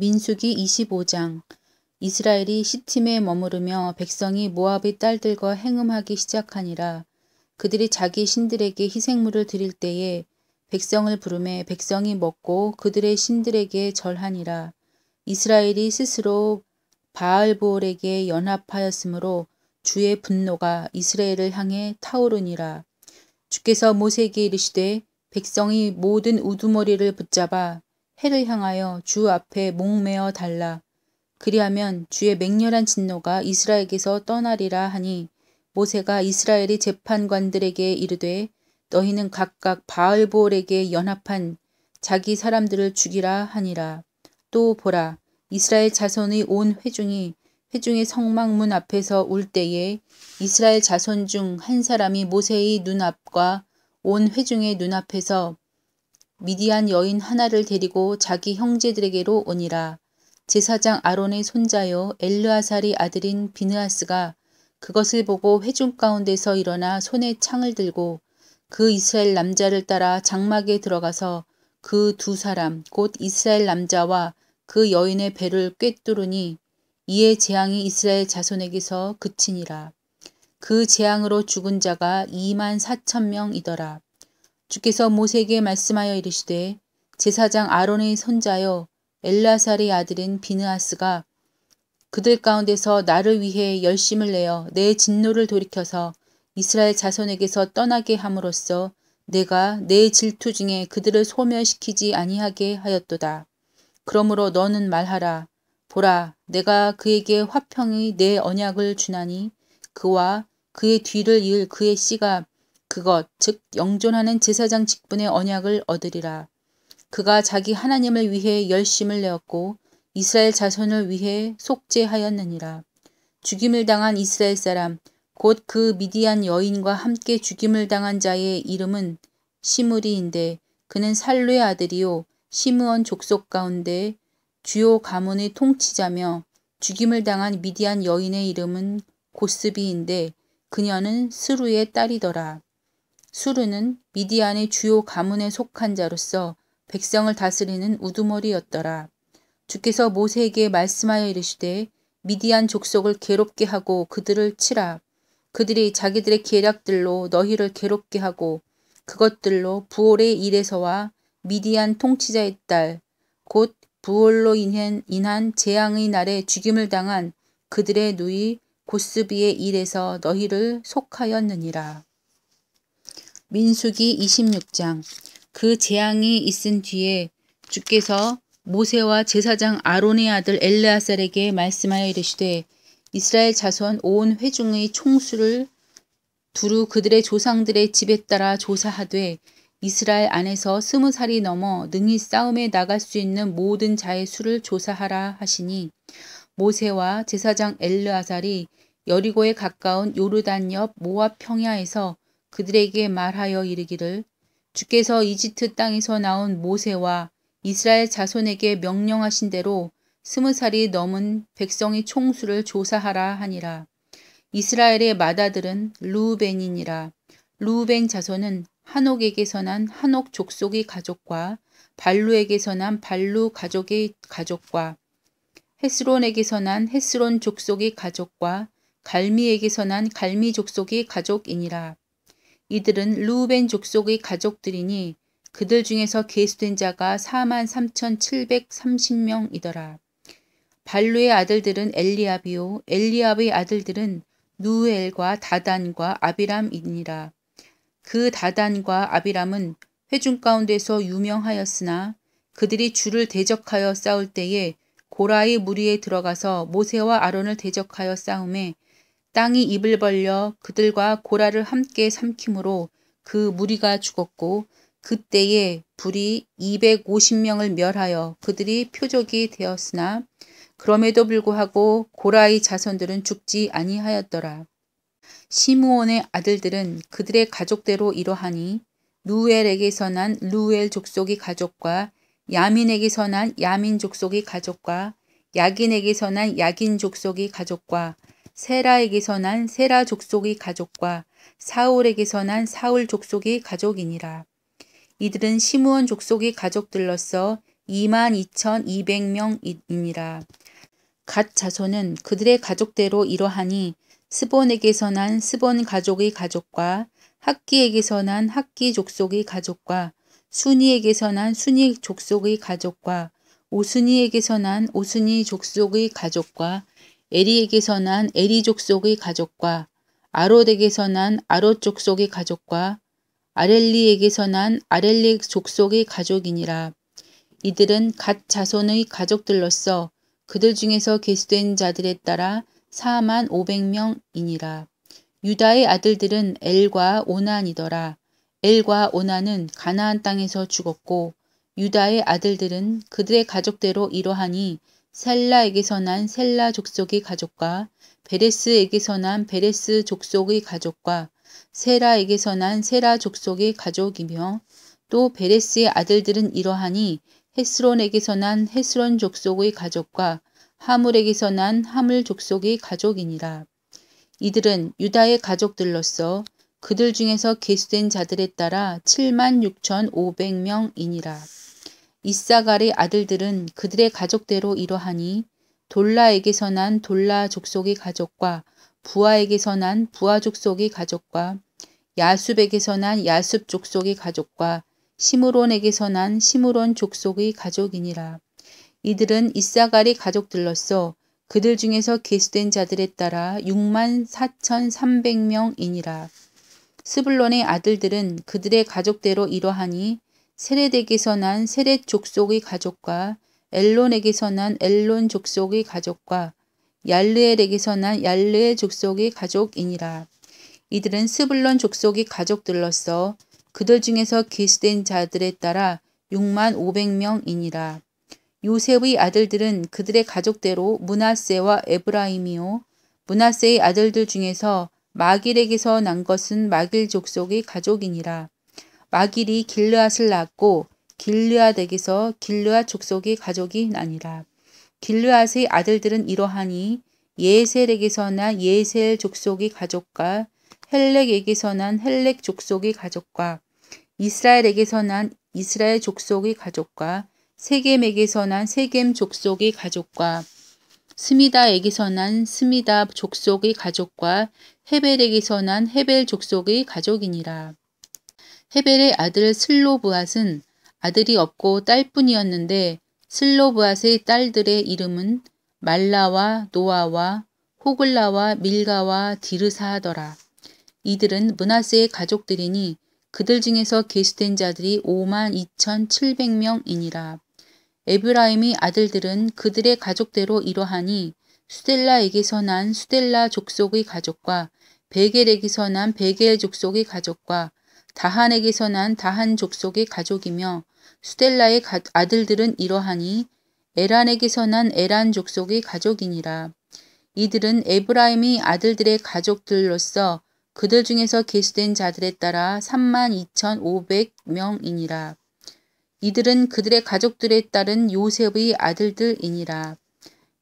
민수기 25장. 이스라엘이 시팀에 머무르며 백성이 모압의 딸들과 행음하기 시작하니라. 그들이 자기 신들에게 희생물을 드릴 때에 백성을 부르매 백성이 먹고 그들의 신들에게 절하니라. 이스라엘이 스스로 바알보올에게 연합하였으므로 주의 분노가 이스라엘을 향해 타오르니라. 주께서 모세에게 이르시되 백성이 모든 우두머리를 붙잡아 해를 향하여 주 앞에 목매어 달라. 그리하면 주의 맹렬한 진노가 이스라엘에게서 떠나리라 하니 모세가 이스라엘의 재판관들에게 이르되 너희는 각각 바알보올에게 연합한 자기 사람들을 죽이라 하니라. 또 보라, 이스라엘 자손의 온 회중이 회중의 성막문 앞에서 울 때에 이스라엘 자손 중 한 사람이 모세의 눈앞과 온 회중의 눈앞에서 미디안 여인 하나를 데리고 자기 형제들에게로 오니라. 제사장 아론의 손자요 엘르아살의 아들인 비느하스가 그것을 보고 회중 가운데서 일어나 손에 창을 들고 그 이스라엘 남자를 따라 장막에 들어가서 그 두 사람 곧 이스라엘 남자와 그 여인의 배를 꿰뚫으니 이에 재앙이 이스라엘 자손에게서 그치니라. 그 재앙으로 죽은 자가 24,000명이더라. 주께서 모세에게 말씀하여 이르시되 제사장 아론의 손자여 엘라살의 아들인 비느하스가 그들 가운데서 나를 위해 열심을 내어 내 진노를 돌이켜서 이스라엘 자손에게서 떠나게 함으로써 내가 내 질투 중에 그들을 소멸시키지 아니하게 하였도다. 그러므로 너는 말하라. 보라, 내가 그에게 화평의 내 언약을 주나니 그와 그의 뒤를 이을 그의 씨가 그것 즉 영존하는 제사장 직분의 언약을 얻으리라. 그가 자기 하나님을 위해 열심을 내었고 이스라엘 자손을 위해 속죄하였느니라. 죽임을 당한 이스라엘 사람 곧 그 미디안 여인과 함께 죽임을 당한 자의 이름은 시므리인데 그는 살루의 아들이요 시므온 족속 가운데 주요 가문의 통치자며 죽임을 당한 미디안 여인의 이름은 고스비인데 그녀는 스루의 딸이더라. 수르는 미디안의 주요 가문에 속한 자로서 백성을 다스리는 우두머리였더라. 주께서 모세에게 말씀하여 이르시되 미디안 족속을 괴롭게 하고 그들을 치라. 그들이 자기들의 계략들로 너희를 괴롭게 하고 그것들로 부올의 일에서와 미디안 통치자의 딸 곧 부올로 인한 재앙의 날에 죽임을 당한 그들의 누이 고스비의 일에서 너희를 속하였느니라. 민수기 26장. 그 재앙이 있은 뒤에 주께서 모세와 제사장 아론의 아들 엘르아살에게 말씀하여 이르시되 이스라엘 자손 온 회중의 총수를 두루 그들의 조상들의 집에 따라 조사하되 이스라엘 안에서 20살이 넘어 능히 싸움에 나갈 수 있는 모든 자의 수를 조사하라 하시니 모세와 제사장 엘르아살이 여리고에 가까운 요르단 옆 모압 평야에서 그들에게 말하여 이르기를 주께서 이집트 땅에서 나온 모세와 이스라엘 자손에게 명령하신 대로 20살이 넘은 백성의 총수를 조사하라 하니라. 이스라엘의 맏아들은 르우벤이니라. 르우벤 자손은 한옥에게서 난 한옥 족속의 가족과 발루에게서 난 발루 가족의 가족과 헤스론에게서 난 헤스론 족속의 가족과 갈미에게서 난 갈미 족속의 가족이니라. 이들은 르우벤 족속의 가족들이니 그들 중에서 계수된 자가 43,730명이더라. 발루의 아들들은 엘리압이요 엘리압의 아들들은 누엘과 다단과 아비람이니라. 그 다단과 아비람은 회중 가운데서 유명하였으나 그들이 주를 대적하여 싸울 때에 고라의 무리에 들어가서 모세와 아론을 대적하여 싸우매 땅이 입을 벌려 그들과 고라를 함께 삼킴으로 그 무리가 죽었고 그때에 불이 250명을 멸하여 그들이 표적이 되었으나 그럼에도 불구하고 고라의 자손들은 죽지 아니하였더라. 시므온의 아들들은 그들의 가족대로 이러하니 누엘에게서 난 누엘 족속의 가족과 야민에게서 난 야민 족속의 가족과 야긴에게서 난 야긴 족속의 가족과 세라에게서 난 세라 족속의 가족과 사울에게서 난 사울 족속의 가족이니라. 이들은 시므온 족속의 가족들로서 22,200명이니라. 갓 자손은 그들의 가족대로 이러하니 스본에게서 난 스본 가족의 가족과 학기에게서 난 학기 족속의 가족과 순이에게서 난 순이 족속의 가족과 오순이에게서 난 오순이 족속의 가족과 에리에게서 난 에리 족속의 가족과 아롯에게서 난 아롯 족속의 가족과 아렐리에게서 난 아렐리 족속의 가족이니라. 이들은 갓 자손의 가족들로서 그들 중에서 계수된 자들에 따라 45,000명이니라. 유다의 아들들은 엘과 오난이더라. 엘과 오난은 가나안 땅에서 죽었고 유다의 아들들은 그들의 가족대로 이러하니 셀라에게서 난 셀라 족속의 가족과 베레스에게서 난 베레스 족속의 가족과 세라에게서 난 세라 족속의 가족이며 또 베레스의 아들들은 이러하니 헤스론에게서 난 헤스론 족속의 가족과 하물에게서 난 하물 족속의 가족이니라. 이들은 유다의 가족들로서 그들 중에서 계수된 자들에 따라 76,500명이니라. 이사갈의 아들들은 그들의 가족대로 이러하니 돌라에게서 난 돌라 족속의 가족과 부하에게서 난 부하 족속의 가족과 야숲에게서 난 야숲 족속의 가족과 시므론에게서 난 시므론 족속의 가족이니라. 이들은 이사갈의 가족들로서 그들 중에서 계수된 자들에 따라 64,300명이니라. 스불론의 아들들은 그들의 가족대로 이러하니 세렛에게서 난 세렛 족속의 가족과 엘론에게서 난 엘론 족속의 가족과 얄르엘에게서 난 얄르엘 족속의 가족이니라. 이들은 스불론 족속의 가족들로서 그들 중에서 계수된 자들에 따라 65,000명이니라. 요셉의 아들들은 그들의 가족대로 므낫세와 에브라임이요. 므낫세의 아들들 중에서 마길에게서 난 것은 마길 족속의 가족이니라. 마길이 길르앗을 낳았고 길르앗에게서 길르앗 족속의 가족이 나니라. 길르앗의 아들들은 이러하니 예셀에게서 난 예셀 족속의 가족과 헬렉에게서 난 헬렉 족속의 가족과 이스라엘에게서 난 이스라엘 족속의 가족과 세겜에게서 난 세겜 족속의 가족과 스미다에게서 난 스미다 족속의 가족과 헤벨에게서 난 헤벨 족속의 가족이니라. 헤벨의 아들 슬로브앗은 아들이 없고 딸뿐이었는데 슬로브앗의 딸들의 이름은 말라와 노아와 호글라와 밀가와 디르사하더라. 이들은 므낫세의 가족들이니 그들 중에서 계수된 자들이 52,700명이니라. 에브라임의 아들들은 그들의 가족대로 이러하니 수델라에게서 난 수델라 족속의 가족과 베겔에게서 난 베겔 족속의 가족과 다한에게서 난 다한 족속의 가족이며 수델라의 아들들은 이러하니 에란에게서 난 에란 족속의 가족이니라. 이들은 에브라임의 아들들의 가족들로서 그들 중에서 계수된 자들에 따라 32,500명이니라. 이들은 그들의 가족들에 따른 요셉의 아들들이니라.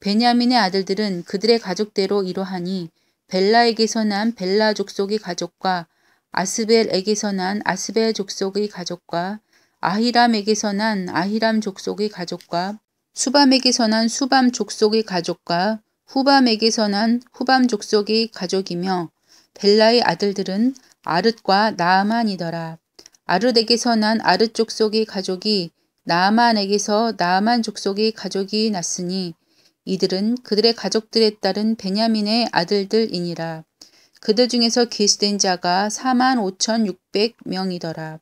베냐민의 아들들은 그들의 가족대로 이러하니 벨라에게서 난 벨라 족속의 가족과 아스벨에게서 난 아스벨 족속의 가족과 아히람에게서 난 아히람 족속의 가족과 수밤에게서 난 수밤 족속의 가족과 후밤에게서 난 후밤 족속의 가족이며 벨라의 아들들은 아릇과 나아만이더라. 아릇에게서 난 아릇 족속의 가족이 나아만에게서 나아만 족속의 가족이 났으니 이들은 그들의 가족들에 따른 베냐민의 아들들이니라. 그들 중에서 계수된 자가 45,600명이더라.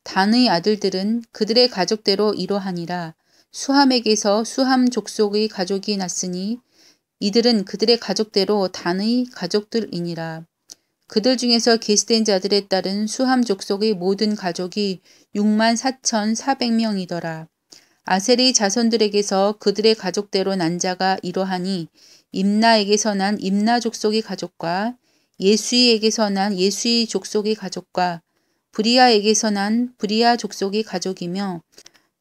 단의 아들들은 그들의 가족대로 이러하니라. 수함에게서 수함 족속의 가족이 났으니 이들은 그들의 가족대로 단의 가족들이니라. 그들 중에서 계수된 자들에 따른 수함 족속의 모든 가족이 64,400명이더라. 아셀의 자손들에게서 그들의 가족대로 난 자가 이러하니 임나에게서 난 임나 족속의 가족과 예수이에게서 난 예수이 족속의 가족과 브리아에게서 난 브리아 족속의 가족이며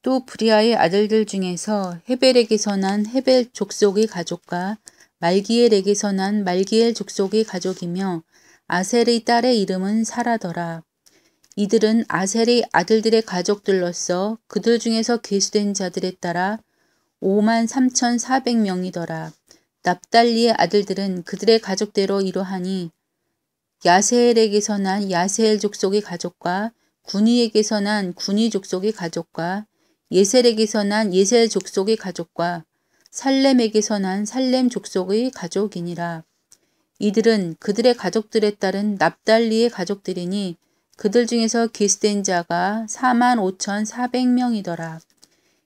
또 브리아의 아들들 중에서 헤벨에게서 난 헤벨 족속의 가족과 말기엘에게서 난 말기엘 족속의 가족이며 아셀의 딸의 이름은 사라더라. 이들은 아셀의 아들들의 가족들로서 그들 중에서 계수된 자들에 따라 53,400명이더라. 납달리의 아들들은 그들의 가족대로 이러하니 야세엘에게서 난 야세엘 족속의 가족과 구니에게서 난 구니 족속의 가족과 예셀에게서 난 예셀 족속의 가족과 살렘에게서 난 살렘 족속의 가족이니라. 이들은 그들의 가족들에 따른 납달리의 가족들이니 그들 중에서 계수된 자가 45,400명이더라.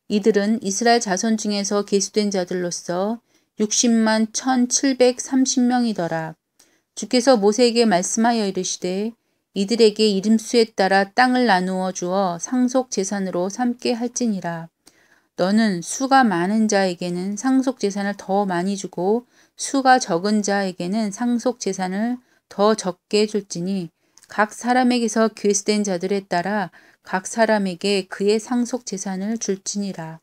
이들은 이스라엘 자손 중에서 계수된 자들로서 60만 1,730명이더라. 주께서 모세에게 말씀하여 이르시되 이들에게 이름수에 따라 땅을 나누어 주어 상속 재산으로 삼게 할지니라. 너는 수가 많은 자에게는 상속 재산을 더 많이 주고 수가 적은 자에게는 상속 재산을 더 적게 줄지니 각 사람에게서 계수된 자들에 따라 각 사람에게 그의 상속 재산을 줄지니라.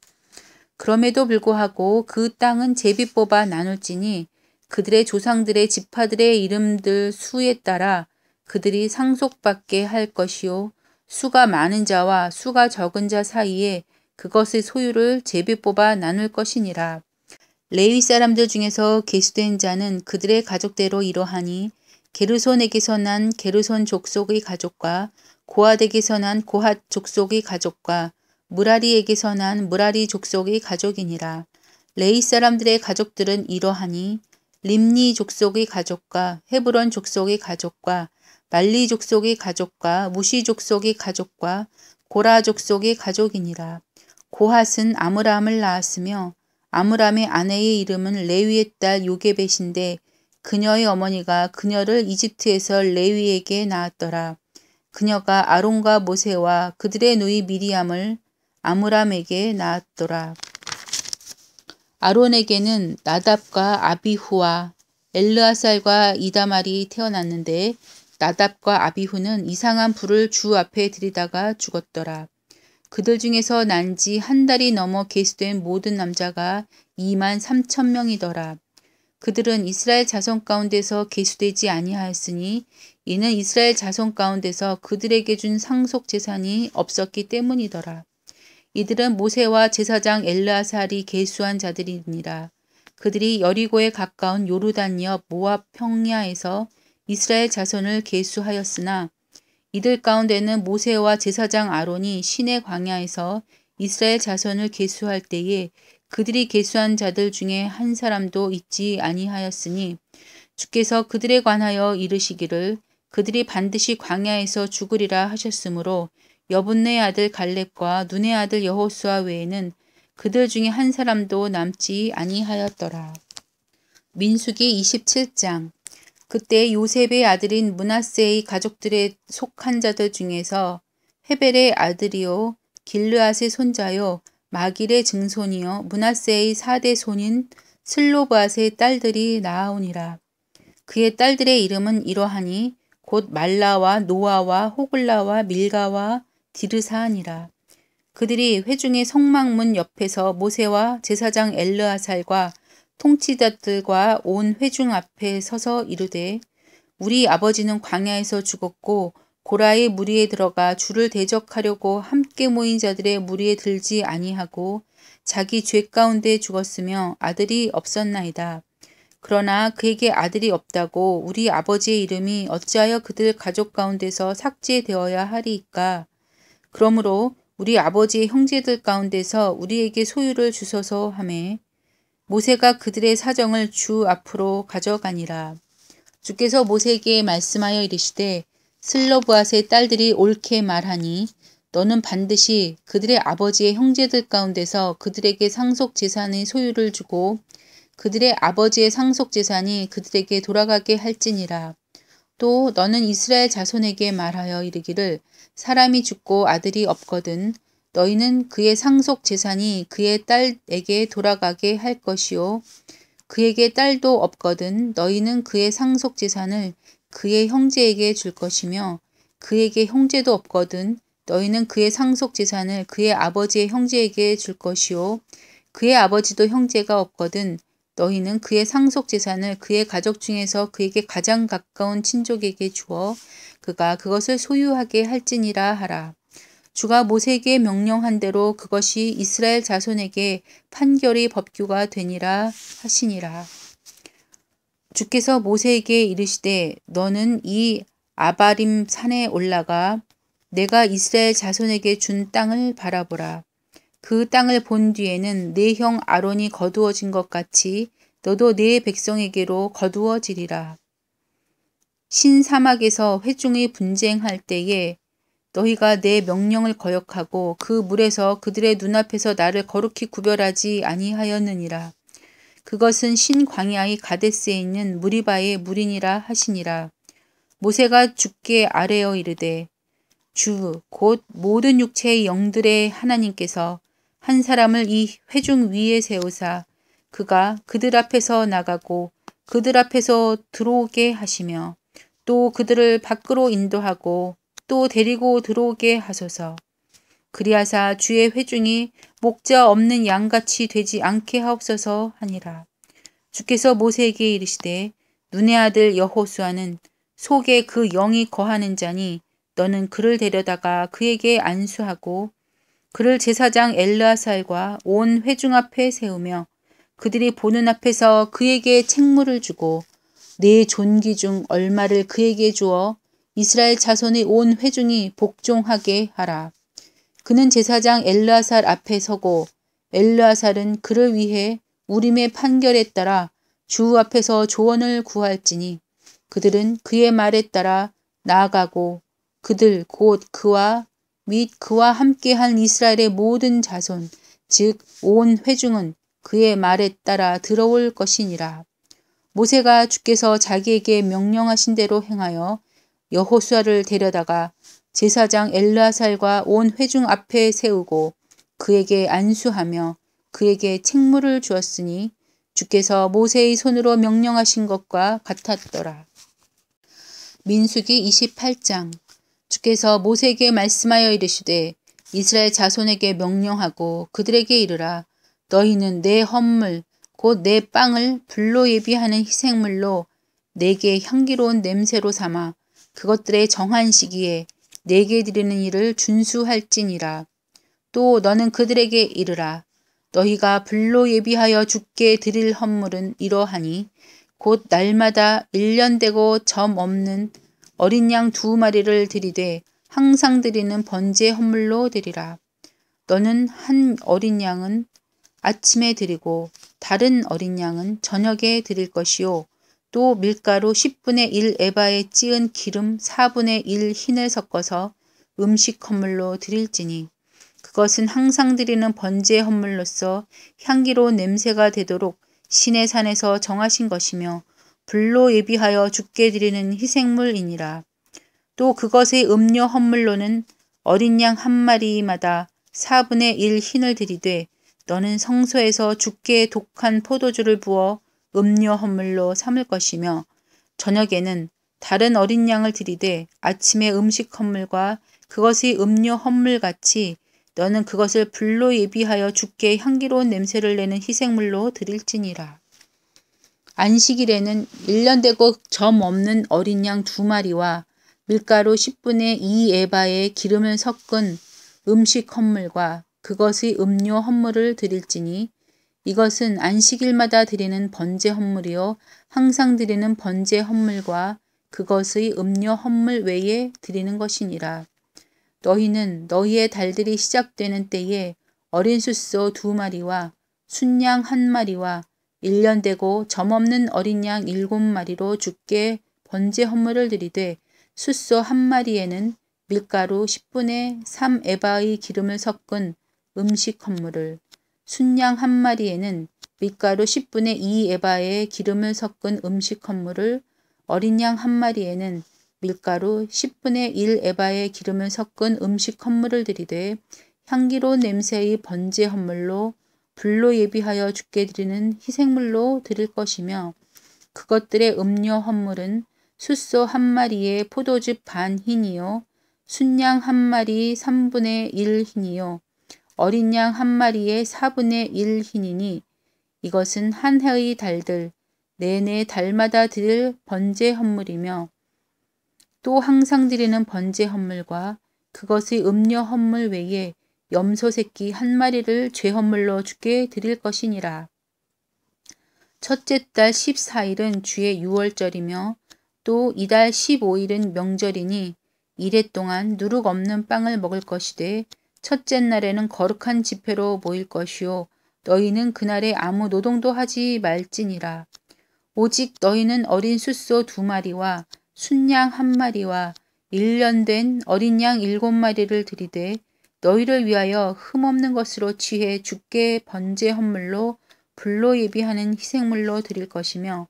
그럼에도 불구하고 그 땅은 제비 뽑아 나눌지니 그들의 조상들의 지파들의 이름들 수에 따라 그들이 상속받게 할 것이요 수가 많은 자와 수가 적은 자 사이에 그것의 소유를 제비 뽑아 나눌 것이니라. 레위 사람들 중에서 계수된 자는 그들의 가족대로 이러하니 게르손에게서 난 게르손 족속의 가족과 고핫에게서 난 고핫 족속의 가족과 무라리에게서 난 무라리 족속의 가족이니라. 레위 사람들의 가족들은 이러하니 림니 족속의 가족과 헤브론 족속의 가족과 말리 족속의 가족과 무시 족속의 가족과 고라 족속의 가족이니라. 고핫은 아므람을 낳았으며 아므람의 아내의 이름은 레위의 딸 요게벳인데 그녀의 어머니가 그녀를 이집트에서 레위에게 낳았더라. 그녀가 아론과 모세와 그들의 누이 미리암을 아므람에게 낳았더라. 아론에게는 나답과 아비후와 엘르아살과 이다말이 태어났는데 나답과 아비후는 이상한 불을 주 앞에 들이다가 죽었더라. 그들 중에서 난 지 한 달이 넘어 계수된 모든 남자가 23,000명이더라. 그들은 이스라엘 자손 가운데서 계수되지 아니하였으니 이는 이스라엘 자손 가운데서 그들에게 준 상속 재산이 없었기 때문이더라. 이들은 모세와 제사장 엘르아살이 계수한 자들이니라. 그들이 여리고에 가까운 요르단 옆 모압 평야에서 이스라엘 자손을 계수하였으나 이들 가운데는 모세와 제사장 아론이 시내 광야에서 이스라엘 자손을 계수할 때에 그들이 계수한 자들 중에 한 사람도 있지 아니하였으니 주께서 그들에 관하여 이르시기를 그들이 반드시 광야에서 죽으리라 하셨으므로 여분네 아들 갈렙과 눈의 아들 여호수아 외에는 그들 중에 한 사람도 남지 아니하였더라. 민수기 27장. 그때 요셉의 아들인 므낫세의 가족들에 속한 자들 중에서 헤벨의 아들이요 길르앗의 손자요 마길의 증손이요 므낫세의 4대 손인 슬로브앗의 딸들이 나아오니라. 그의 딸들의 이름은 이러하니 곧 말라와 노아와 호글라와 밀가와 디르사하니라. 그들이 회중의 성막문 옆에서 모세와 제사장 엘르아살과 통치자들과 온 회중 앞에 서서 이르되 우리 아버지는 광야에서 죽었고 고라의 무리에 들어가 주를 대적하려고 함께 모인 자들의 무리에 들지 아니하고 자기 죄 가운데 죽었으며 아들이 없었나이다. 그러나 그에게 아들이 없다고 우리 아버지의 이름이 어찌하여 그들 가족 가운데서 삭제되어야 하리이까. 그러므로 우리 아버지의 형제들 가운데서 우리에게 소유를 주소서 하매 모세가 그들의 사정을 주 앞으로 가져가니라. 주께서 모세에게 말씀하여 이르시되 슬로브앗의 딸들이 옳게 말하니 너는 반드시 그들의 아버지의 형제들 가운데서 그들에게 상속 재산의 소유를 주고 그들의 아버지의 상속 재산이 그들에게 돌아가게 할지니라. 또 너는 이스라엘 자손에게 말하여 이르기를 사람이 죽고 아들이 없거든 너희는 그의 상속 재산이 그의 딸에게 돌아가게 할 것이요 그에게 딸도 없거든 너희는 그의 상속 재산을 그의 형제에게 줄 것이며 그에게 형제도 없거든 너희는 그의 상속 재산을 그의 아버지의 형제에게 줄 것이요 그의 아버지도 형제가 없거든 너희는 그의 상속 재산을 그의 가족 중에서 그에게 가장 가까운 친족에게 주어 그가 그것을 소유하게 할지니라 하라. 주가 모세에게 명령한 대로 그것이 이스라엘 자손에게 판결의 법규가 되니라 하시니라. 주께서 모세에게 이르시되 너는 이 아바림 산에 올라가 내가 이스라엘 자손에게 준 땅을 바라보라. 그 땅을 본 뒤에는 내 형 아론이 거두어진 것 같이 너도 내 백성에게로 거두어지리라. 신사막에서 회중이 분쟁할 때에 너희가 내 명령을 거역하고 그 물에서 그들의 눈앞에서 나를 거룩히 구별하지 아니하였느니라. 그것은 신광야의 가데스에 있는 무리바의 물이니라 하시니라. 모세가 주께 아뢰어 이르되 주 곧 모든 육체의 영들의 하나님께서 한 사람을 이 회중 위에 세우사 그가 그들 앞에서 나가고 그들 앞에서 들어오게 하시며 또 그들을 밖으로 인도하고 또 데리고 들어오게 하소서. 그리하사 주의 회중이 목자 없는 양같이 되지 않게 하옵소서 하니라. 주께서 모세에게 이르시되 눈의 아들 여호수아는 속에 그 영이 거하는 자니 너는 그를 데려다가 그에게 안수하고 그를 제사장 엘르아살과 온 회중 앞에 세우며 그들이 보는 앞에서 그에게 책무를 주고 내 존귀 중 얼마를 그에게 주어 이스라엘 자손의 온 회중이 복종하게 하라. 그는 제사장 엘르아살 앞에 서고 엘르아살은 그를 위해 우림의 판결에 따라 주 앞에서 조언을 구할지니 그들은 그의 말에 따라 나아가고 그들 곧 그와 및 그와 함께한 이스라엘의 모든 자손 즉 온 회중은 그의 말에 따라 들어올 것이니라. 모세가 주께서 자기에게 명령하신 대로 행하여 여호수아를 데려다가 제사장 엘르아살과 온 회중 앞에 세우고 그에게 안수하며 그에게 책무를 주었으니 주께서 모세의 손으로 명령하신 것과 같았더라. 민수기 28장. 주께서 모세에게 말씀하여 이르시되 이스라엘 자손에게 명령하고 그들에게 이르라. 너희는 내 헌물 곧 내 빵을 불로 예비하는 희생물로 내게 향기로운 냄새로 삼아 그것들의 정한 시기에 내게 드리는 일을 준수할지니라. 또 너는 그들에게 이르라. 너희가 불로 예비하여 주께 드릴 헌물은 이러하니 곧 날마다 1년 되고 점 없는 어린 양 2마리를 드리되 항상 드리는 번제 헌물로 드리라. 너는 한 어린 양은 아침에 드리고 다른 어린 양은 저녁에 드릴 것이요. 또 밀가루 10분의 1 에바에 찌은 기름 4분의 1 흰을 섞어서 음식 헌물로 드릴지니 그것은 항상 드리는 번제 헌물로서 향기로운 냄새가 되도록 신의 산에서 정하신 것이며 불로 예비하여 주께 드리는 희생물이니라. 또 그것의 음료 헌물로는 어린 양 1마리마다 4분의 1 흰을 드리되 너는 성소에서 주께 독한 포도주를 부어 음료 헌물로 삼을 것이며 저녁에는 다른 어린 양을 드리되 아침에 음식 헌물과 그것의 음료 헌물같이 너는 그것을 불로 예비하여 주께 향기로운 냄새를 내는 희생물로 드릴지니라. 안식일에는 1년 되고 점 없는 어린 양 2마리와 밀가루 10분의 2 에바에 기름을 섞은 음식 헌물과 그것의 음료 헌물을 드릴지니 이것은 안식일마다 드리는 번제 헌물이요 항상 드리는 번제 헌물과 그것의 음료 헌물 외에 드리는 것이니라. 너희는 너희의 달들이 시작되는 때에 어린 숫소 2마리와 순양 1마리와 1년 되고 점 없는 어린 양 7마리로 주께 번제 헌물을 드리되 숫소 1마리에는 밀가루 10분의 3 에바의 기름을 섞은 음식 헌물을 순양 1마리에는 밀가루 10분의 2 에바의 기름을 섞은 음식 헌물을 어린 양 1마리에는 밀가루 10분의 1 에바의 기름을 섞은 음식 헌물을 드리되 향기로운 냄새의 번제 헌물로 불로 예비하여 주께 드리는 희생물로 드릴 것이며 그것들의 음료 헌물은 숫소 1마리에 포도즙 반 흰이요 순양 1마리 3분의 1 흰이요 어린 양 1마리에 4분의 1 흰이니 이것은 한 해의 달들 내내 달마다 드릴 번제 헌물이며 또 항상 드리는 번제 헌물과 그것의 음료 헌물 외에 염소 새끼 한 마리를 죄 헌물로 주께 드릴 것이니라. 첫째 달 14일은 주의 유월절이며 또 이달 15일은 명절이니 이래 동안 누룩 없는 빵을 먹을 것이되 첫째 날에는 거룩한 집회로 모일 것이요 너희는 그날에 아무 노동도 하지 말지니라. 오직 너희는 어린 숫소 2마리와 순양 1마리와 1년 된 어린 양 7마리를 드리되 너희를 위하여 흠없는 것으로 취해 주께 번제 헌물로 불로 예비하는 희생물로 드릴 것이며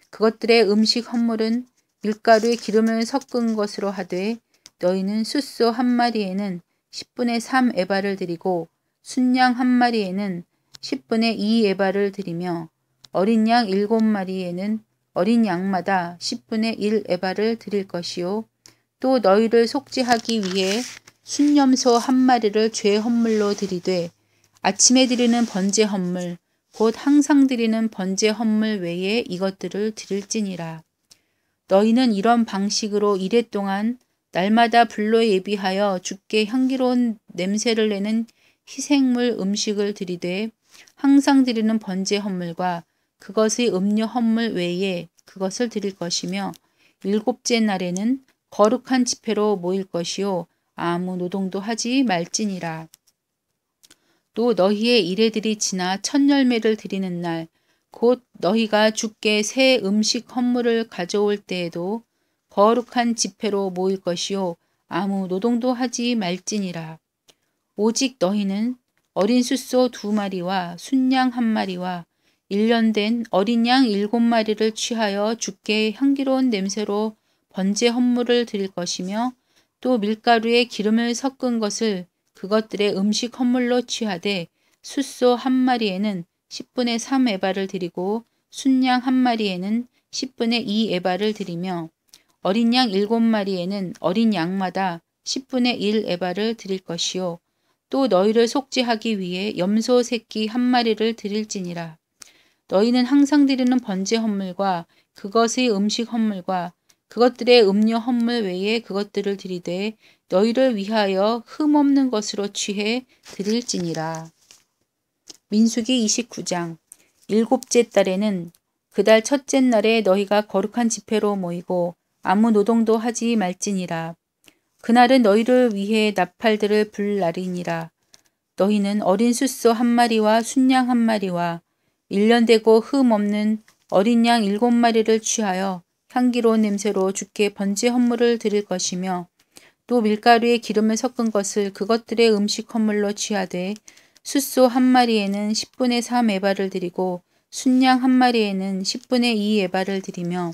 그것들의 음식 헌물은 밀가루에 기름을 섞은 것으로 하되 너희는 숫소 1마리에는 10분의 3 에바를 드리고 순양 1마리에는 10분의 2 에바를 드리며 어린 양 7마리에는 어린 양마다 10분의 1 에바를 드릴 것이요 또 너희를 속죄하기 위해 순염소 1마리를 죄 헌물로 드리되 아침에 드리는 번제 헌물 곧 항상 드리는 번제 헌물 외에 이것들을 드릴지니라. 너희는 이런 방식으로 이래 동안 날마다 불로 예비하여 주께 향기로운 냄새를 내는 희생물 음식을 드리되 항상 드리는 번제 헌물과 그것의 음료 헌물 외에 그것을 드릴 것이며 일곱째 날에는 거룩한 집회로 모일 것이요 아무 노동도 하지 말지니라. 또 너희의 이래들이 지나 첫 열매를 드리는 날 곧 너희가 주께 새 음식 헌물을 가져올 때에도 거룩한 집회로 모일 것이요 아무 노동도 하지 말지니라. 오직 너희는 어린 숫소 2마리와 순양 1마리와 1년 된 어린 양 7마리를 취하여 주께 향기로운 냄새로 번제 헌물을 드릴 것이며 또 밀가루에 기름을 섞은 것을 그것들의 음식 헌물로 취하되 숫소 1마리에는 10분의 3 에바를 드리고 순양 1마리에는 10분의 2 에바를 드리며 어린 양 7마리에는 어린 양마다 10분의 1 에바를 드릴 것이요 또 너희를 속죄하기 위해 염소 새끼 1마리를 드릴지니라. 너희는 항상 드리는 번제 헌물과 그것의 음식 헌물과 그것들의 음료 헌물 외에 그것들을 드리되 너희를 위하여 흠없는 것으로 취해 드릴지니라. 민수기 29장 일곱째 달에는 그달 첫째 날에 너희가 거룩한 집회로 모이고 아무 노동도 하지 말지니라. 그날은 너희를 위해 나팔들을 불 날이니라. 너희는 어린 숫소 1마리와 순양 1마리와 1년 되고 흠 없는 어린 양 7마리를 취하여 향기로운 냄새로 주께 번제 헌물을 드릴 것이며 또 밀가루에 기름을 섞은 것을 그것들의 음식 헌물로 취하되 숫소 1마리에는 10분의 3 에바를 드리고 순양 1마리에는 10분의 2 에바를 드리며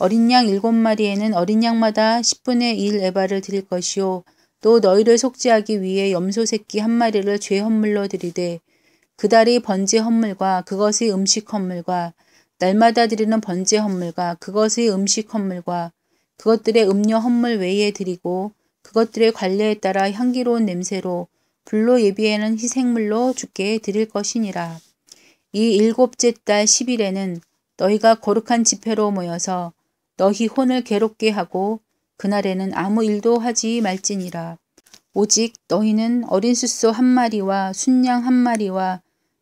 어린 양 7마리에는 어린 양마다 10분의 1 에바를 드릴 것이요 또 너희를 속죄하기 위해 염소 새끼 1마리를 죄 헌물로 드리되 그달의 번제 헌물과 그것의 음식 헌물과 날마다 드리는 번제 헌물과 그것의 음식 헌물과 그것들의 음료 헌물 외에 드리고 그것들의 관례에 따라 향기로운 냄새로 불로 예비하는 희생물로 주께 드릴 것이니라. 이 일곱째 달 10일에는 너희가 거룩한 집회로 모여서 너희 혼을 괴롭게 하고 그날에는 아무 일도 하지 말지니라. 오직 너희는 어린 숫소 1마리와 순양 1마리와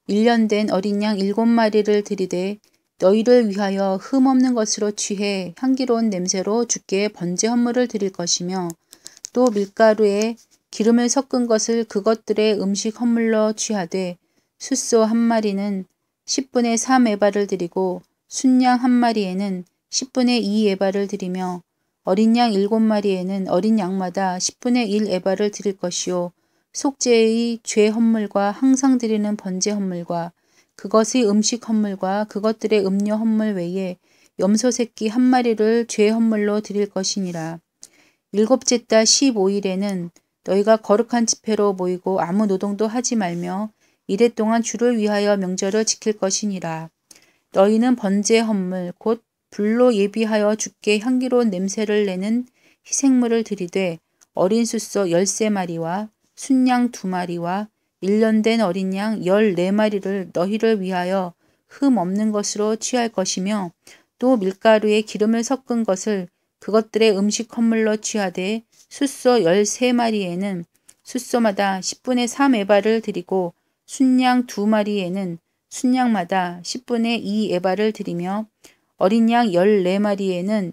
1년 된 어린 양 7마리를 드리되 너희를 위하여 흠없는 것으로 취해 향기로운 냄새로 주께 번제 헌물을 드릴 것이며 또 밀가루에 기름을 섞은 것을 그것들의 음식 헌물로 취하되 숫소 1마리는 10분의 3 에바를 드리고 순양 1마리에는 10분의 2 에바를 드리며 어린 양 7마리에는 어린 양마다 10분의 1 에바를 드릴 것이요 속죄의 죄 헌물과 항상 드리는 번제 헌물과 그것의 음식 헌물과 그것들의 음료 헌물 외에 염소 새끼 1마리를 죄 헌물로 드릴 것이니라. 일곱째 달 15일에는 너희가 거룩한 집회로 모이고 아무 노동도 하지 말며 이래 동안 주를 위하여 명절을 지킬 것이니라. 너희는 번제 헌물 곧 불로 예비하여 주께 향기로운 냄새를 내는 희생물을 드리되 어린 숫소 13마리와 순양 2마리와 1년 된 어린 양 14마리를 너희를 위하여 흠 없는 것으로 취할 것이며 또 밀가루에 기름을 섞은 것을 그것들의 음식 헌물로 취하되 숫소 13마리에는 숫소마다 10분의 3 에바를 드리고 순양 2마리에는 순양마다 10분의 2 에바를 드리며 어린 양 14마리에는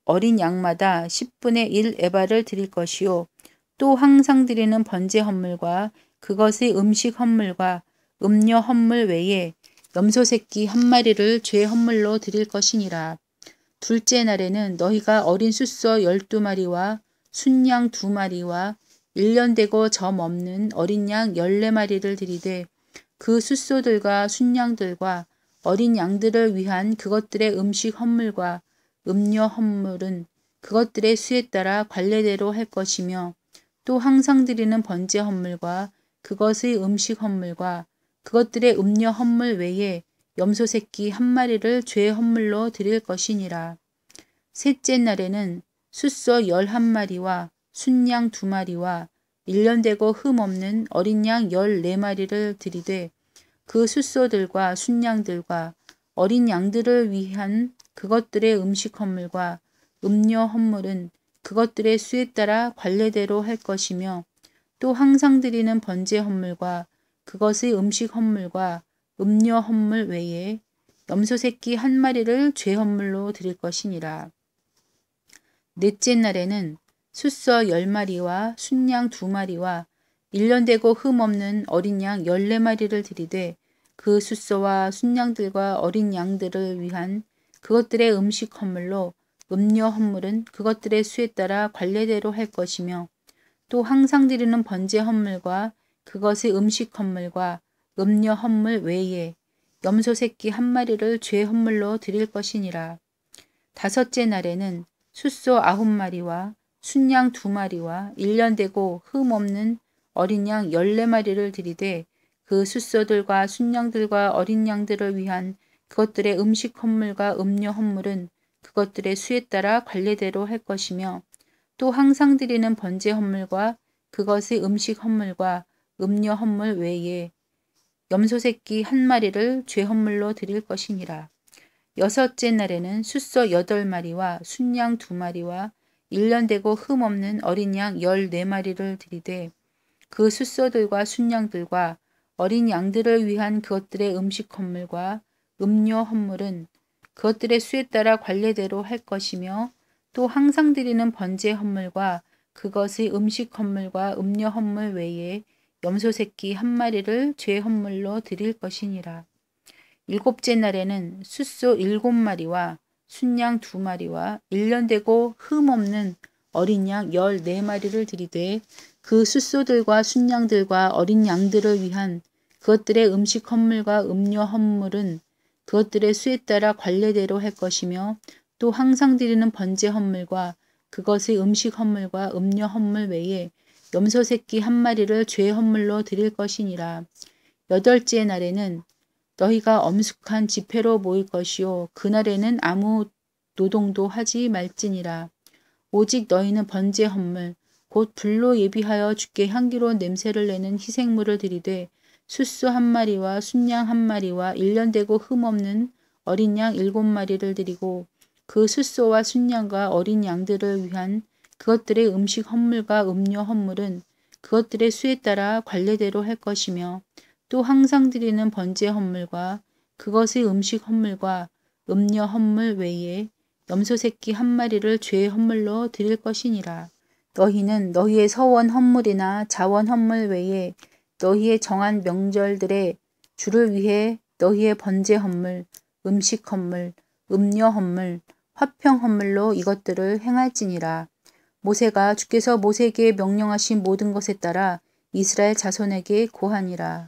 어린 양마다 10분의 1 에바를 드릴 것이요 또 항상 드리는 번제 헌물과 그것의 음식 헌물과 음료 헌물 외에 염소 새끼 한 마리를 죄 헌물로 드릴 것이니라. 둘째 날에는 너희가 어린 숫소 12마리와 순양 2마리와 1년 되고 점 없는 어린 양 14마리를 드리되 그 숫소들과 순양들과 어린 양들을 위한 그것들의 음식 헌물과 음료 헌물은 그것들의 수에 따라 관례대로 할 것이며 또 항상 드리는 번제 헌물과 그것의 음식 헌물과 그것들의 음료 헌물 외에 염소 새끼 한 마리를 죄 헌물로 드릴 것이니라. 셋째 날에는 숫소 11마리와 순양 2마리와 1년 되고 흠 없는 어린 양 14마리를 드리되 그 숫소들과 순양들과 어린 양들을 위한 그것들의 음식 헌물과 음료 헌물은 그것들의 수에 따라 관례대로 할 것이며 또 항상 드리는 번제 헌물과 그것의 음식 헌물과 음료 헌물 외에 염소 새끼 한 마리를 죄 헌물로 드릴 것이니라. 넷째 날에는 숫소 10마리와 순양 2마리와 1년 되고 흠 없는 어린 양 14마리를 드리되 그 숫소와 순양들과 어린 양들을 위한 그것들의 음식 헌물로 음료 헌물은 그것들의 수에 따라 관례대로 할 것이며 또 항상 드리는 번제 헌물과 그것의 음식 헌물과 음료 헌물 외에 염소 새끼 한 마리를 죄 헌물로 드릴 것이니라. 다섯째 날에는 숫소 9마리와 순양 2마리와 1년 되고 흠 없는 어린 양 14마리를 드리되 그 숫소들과 순양들과 어린 양들을 위한 그것들의 음식 헌물과 음료 헌물은 그것들의 수에 따라 관례대로 할 것이며 또 항상 드리는 번제 헌물과 그것의 음식 헌물과 음료 헌물 외에 염소 새끼 한 마리를 죄 헌물로 드릴 것이니라. 여섯째 날에는 숫소 8마리와 순양 2마리와 1년 되고 흠 없는 어린 양 14마리를 드리되 그 숫소들과 순양들과 어린 양들을 위한 그것들의 음식 헌물과 음료 헌물은 그것들의 수에 따라 관례대로 할 것이며 또 항상 드리는 번제 헌물과 그것의 음식 헌물과 음료 헌물 외에 염소 새끼 한 마리를 죄 헌물로 드릴 것이니라. 일곱째 날에는 숫소 7마리와 순양 2마리와 1년 되고 흠 없는 어린 양 14마리를 드리되 그 숫소들과 순양들과 어린 양들을 위한 그것들의 음식 헌물과 음료 헌물은 그것들의 수에 따라 관례대로 할 것이며 또 항상 드리는 번제 헌물과 그것의 음식 헌물과 음료 헌물 외에 염소 새끼 한 마리를 죄 헌물로 드릴 것이니라. 여덟째 날에는 너희가 엄숙한 집회로 모일 것이요 그날에는 아무 노동도 하지 말지니라. 오직 너희는 번제 헌물 곧 불로 예비하여 주께 향기로운 냄새를 내는 희생물을 드리되 숫소 1마리와 순양 1마리와 1년 되고 흠 없는 어린 양 7마리를 드리고 그 숫소와 순양과 어린 양들을 위한 그것들의 음식 헌물과 음료 헌물은 그것들의 수에 따라 관례대로 할 것이며 또 항상 드리는 번제 헌물과 그것의 음식 헌물과 음료 헌물 외에 염소 새끼 한 마리를 죄 헌물로 드릴 것이니라. 너희는 너희의 서원 헌물이나 자원 헌물 외에 너희의 정한 명절들의 주를 위해 너희의 번제 헌물, 음식 헌물, 음료 헌물, 화평 헌물로 이것들을 행할지니라. 모세가 주께서 모세에게 명령하신 모든 것에 따라 이스라엘 자손에게 고하니라.